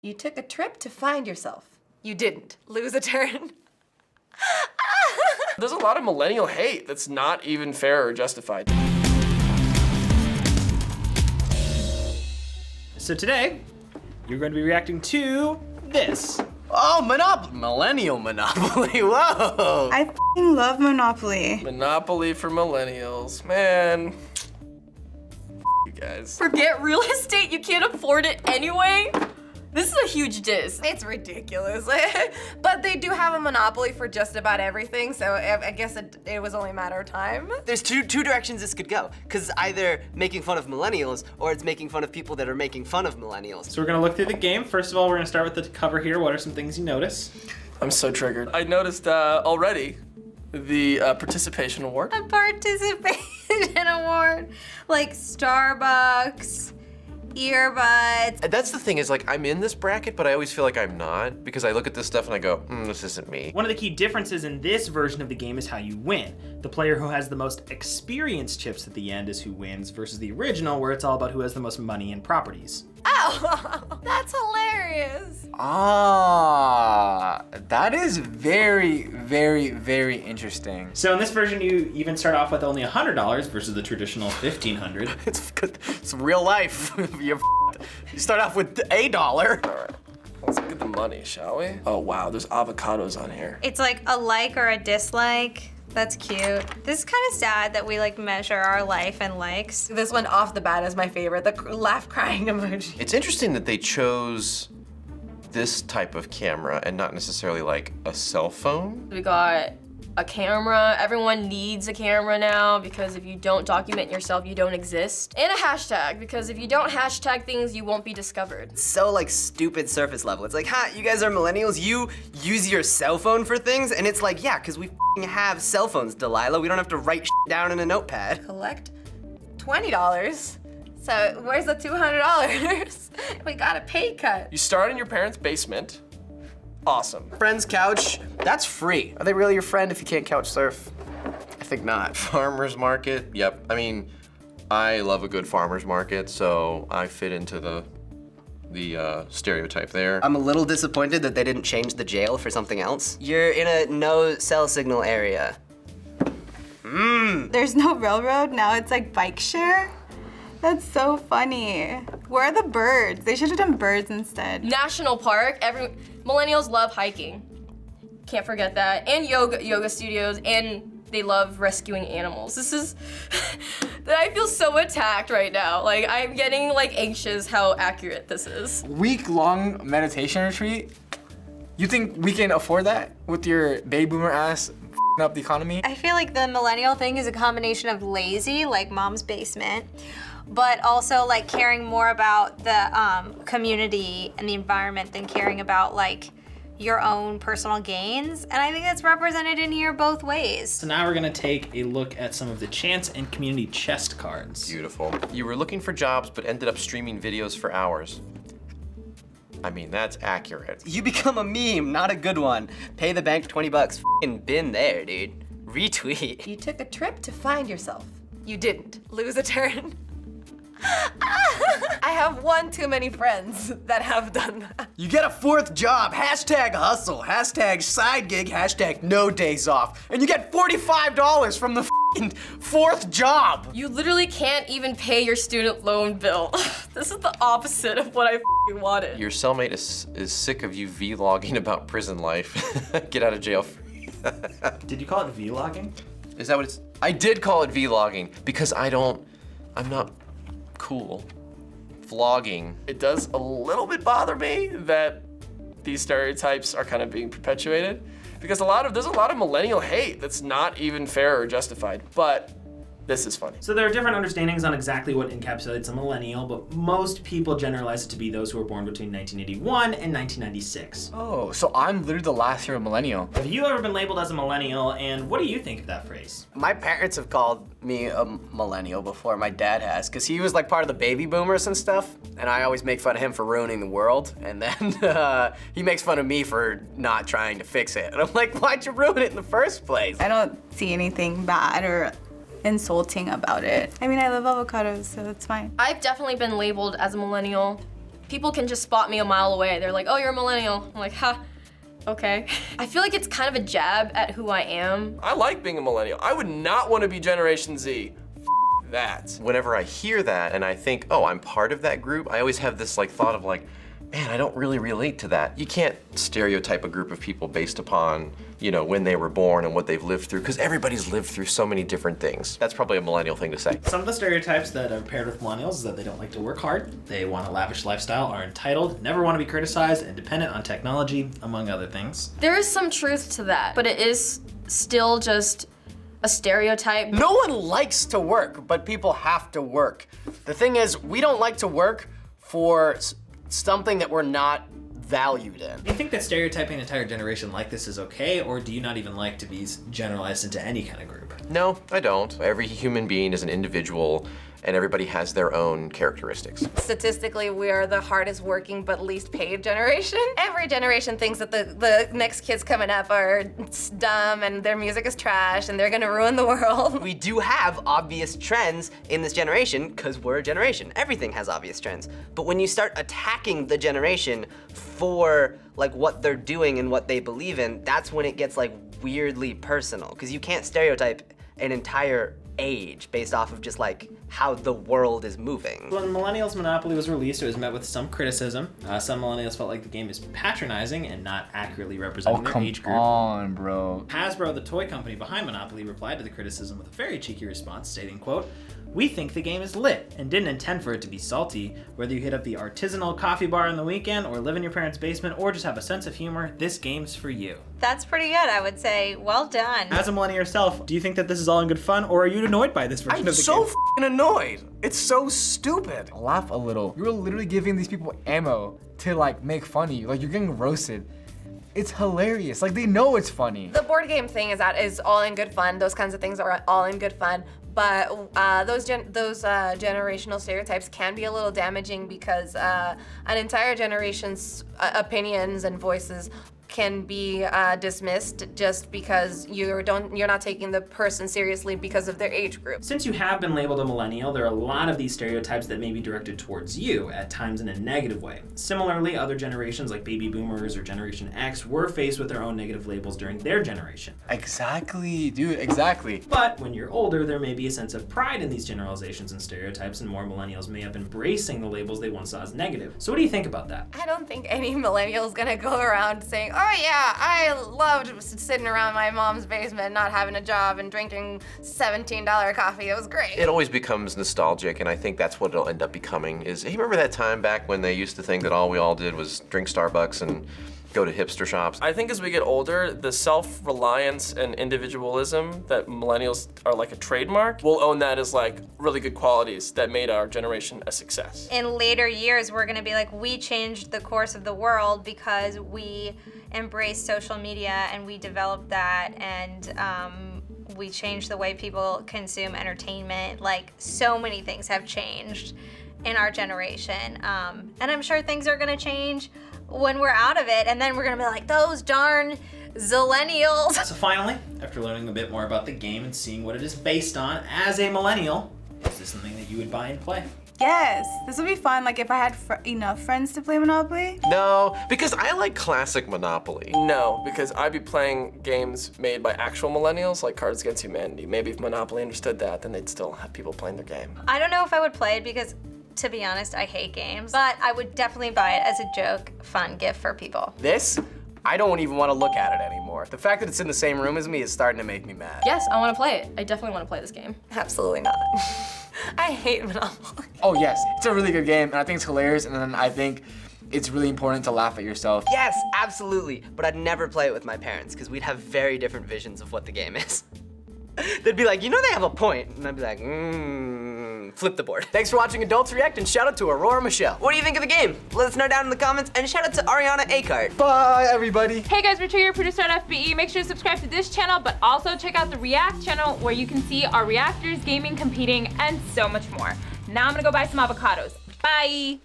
You took a trip to find yourself. You didn't lose a turn. There's a lot of millennial hate that's not even fair or justified. So today, you're going to be reacting to this. Oh, Millennial Monopoly, whoa! I f***ing love Monopoly. Monopoly for millennials, man. You guys. Forget real estate, you can't afford it anyway? This is a huge diss. It's ridiculous. But they do have a monopoly for just about everything, so I guess it was only a matter of time. There's two directions this could go, because it's either making fun of millennials, or it's making fun of people that are making fun of millennials. So we're gonna look through the game. First of all, we're gonna start with the cover here. What are some things you notice? I'm so triggered. I noticed already the participation award. A participation award, like Starbucks, earbuds. That's the thing is like I'm in this bracket, but I always feel like I'm not because I look at this stuff and I go, this isn't me. One of the key differences in this version of the game is how you win. The player who has the most experience chips at the end is who wins versus the original where it's all about who has the most money and properties. Oh, that's hilarious. Ah, that is very, very, very interesting. So in this version, you even start off with only $100 versus the traditional $1,500. It's real life. You start off with $1. All right, let's look at the money, shall we? Oh wow, there's avocados on here. It's like a like or a dislike. That's cute. This is kind of sad that we like measure our life and likes. This one off the bat is my favorite, the laugh crying emoji. It's interesting that they chose this type of camera and not necessarily like a cell phone. We got a camera. Everyone needs a camera now because if you don't document yourself, you don't exist. And a hashtag, because if you don't hashtag things, you won't be discovered. So like stupid surface level. It's like, you guys are millennials, you use your cell phone for things? And it's like, yeah, because we have cell phones, Delilah. We don't have to write down in a notepad. Collect $20. So where's the $200? We got a pay cut. You start in your parents' basement. Awesome. Friend's couch, that's free. Are they really your friend if you can't couch surf? I think not. Farmer's market, yep. I mean, I love a good farmer's market, so I fit into the stereotype there. I'm a little disappointed that they didn't change the jail for something else. You're in a no cell signal area. There's no railroad, now it's like bike share. That's so funny. Where are the birds? They should have done birds instead. National park, millennials love hiking. Can't forget that. And yoga studios, and they love rescuing animals. This is, I feel so attacked right now. Like I'm getting like anxious how accurate this is. Week-long meditation retreat? You think we can afford that with your baby boomer ass f***ing up the economy? I feel like the millennial thing is a combination of lazy, like mom's basement, but also like caring more about the community and the environment than caring about like your own personal gains. And I think that's represented in here both ways. So now we're gonna take a look at some of the chance and community chest cards. Beautiful. You were looking for jobs, but ended up streaming videos for hours. I mean, that's accurate. You become a meme, not a good one. Pay the bank 20 bucks, f***ing been there, dude. Retweet. You took a trip to find yourself. You didn't lose a turn. I have one too many friends that have done that. You get a 4th job, hashtag hustle, hashtag side gig, hashtag no days off. And you get $45 from the f***ing 4th job. You literally can't even pay your student loan bill. This is the opposite of what I f***ing wanted. Your cellmate is sick of you vlogging about prison life. Get out of jail free. Did you call it vlogging? Is that what it's? I did call it vlogging because I'm not cool. Vlogging. It does a little bit bother me that these stereotypes are kind of being perpetuated because there's a lot of millennial hate that's not even fair or justified, but this is funny. So there are different understandings on exactly what encapsulates a millennial, but most people generalize it to be those who were born between 1981 and 1996. Oh, so I'm literally the last year of millennial. Have you ever been labeled as a millennial, and what do you think of that phrase? My parents have called me a millennial before, my dad has, because he was like part of the baby boomers and stuff, and I always make fun of him for ruining the world, and then he makes fun of me for not trying to fix it. And I'm like, why'd you ruin it in the first place? I don't see anything bad or insulting about it. I mean, I love avocados, so it's fine. I've definitely been labeled as a millennial. People can just spot me a mile away. They're like, oh, you're a millennial. I'm like, ha, okay. I feel like it's kind of a jab at who I am. I like being a millennial. I would not want to be Generation Z. That. Whenever I hear that and I think, oh, I'm part of that group, I always have this like thought of like, man, I don't really relate to that. You can't stereotype a group of people based upon, you know, when they were born and what they've lived through, because everybody's lived through so many different things. That's probably a millennial thing to say. Some of the stereotypes that are paired with millennials is that they don't like to work hard, they want a lavish lifestyle, are entitled, never want to be criticized, and dependent on technology, among other things. There is some truth to that, but it is still just a stereotype. No one likes to work, but people have to work. The thing is, we don't like to work for something that we're not valued in. Do you think that stereotyping an entire generation like this is okay, or do you not even like to be generalized into any kind of group? No, I don't. Every human being is an individual, and everybody has their own characteristics. Statistically, we are the hardest working but least paid generation. Every generation thinks that the next kids coming up are dumb and their music is trash and they're gonna ruin the world. We do have obvious trends in this generation because we're a generation. Everything has obvious trends. But when you start attacking the generation for like what they're doing and what they believe in, that's when it gets like weirdly personal, because you can't stereotype an entire age based off of just like how the world is moving. When Millennials Monopoly was released, it was met with some criticism. Some millennials felt like the game is patronizing and not accurately representing their age group. Come on, bro. Hasbro, the toy company behind Monopoly, replied to the criticism with a very cheeky response, stating, quote, "We think the game is lit and didn't intend for it to be salty. Whether you hit up the artisanal coffee bar on the weekend or live in your parents' basement or just have a sense of humor, this game's for you." That's pretty good, I would say. Well done. As a millennial yourself, do you think that this is all in good fun, or are you annoyed by this version I'm of the so game? f***ing annoyed. It's so stupid. Laugh a little. You're literally giving these people ammo to like make fun of you. Like you're getting roasted. It's hilarious. Like they know it's funny. The board game thing is all in good fun. Those kinds of things are all in good fun. But those generational stereotypes can be a little damaging because an entire generation's opinions and voices can be dismissed just because you're not taking the person seriously because of their age group. Since you have been labeled a millennial, there are a lot of these stereotypes that may be directed towards you, at times in a negative way. Similarly, other generations like baby boomers or Generation X were faced with their own negative labels during their generation. Exactly, dude, exactly. But when you're older, there may be a sense of pride in these generalizations and stereotypes, and more millennials may up embracing the labels they once saw as negative. So what do you think about that? I don't think any millennial is gonna go around saying, oh yeah, I loved sitting around my mom's basement, not having a job and drinking $17 coffee. It was great. It always becomes nostalgic, and I think that's what it'll end up becoming is, hey, remember that time back when they used to think that all we all did was drink Starbucks and go to hipster shops? I think as we get older, the self-reliance and individualism that millennials are like a trademark, we'll own that as like really good qualities that made our generation a success. In later years, we're gonna be like, we changed the course of the world because we embraced social media and we developed that, and we changed the way people consume entertainment. Like, so many things have changed in our generation. And I'm sure things are gonna change when we're out of it, and then we're gonna be like, those darn zillennials. So finally, after learning a bit more about the game and seeing what it is based on, as a millennial, is this something that you would buy and play? Yes, this would be fun. Like if I had enough friends to play Monopoly. No, because I like classic Monopoly. No, because I'd be playing games made by actual millennials, like Cards Against Humanity. Maybe if Monopoly understood that, then they'd still have people playing their game. I don't know if I would play it because, to be honest, I hate games, but I would definitely buy it as a joke, fun gift for people. This, I don't even want to look at it anymore. The fact that it's in the same room as me is starting to make me mad. Yes, I want to play it. I definitely want to play this game. Absolutely not. I hate Monopoly. Oh yes, it's a really good game, and I think it's hilarious, and then I think it's really important to laugh at yourself. Yes, absolutely. But I'd never play it with my parents because we'd have very different visions of what the game is. They'd be like, you know they have a point. And I'd be like, flip the board. Thanks for watching Adults React, and shout out to Aurora Michelle. What do you think of the game? Let us know down in the comments, and shout out to Ariana Akart. Bye, everybody. Hey guys, we're your producer at FBE. Make sure to subscribe to this channel, but also check out the React channel where you can see our reactors, gaming, competing, and so much more. Now I'm gonna go buy some avocados. Bye.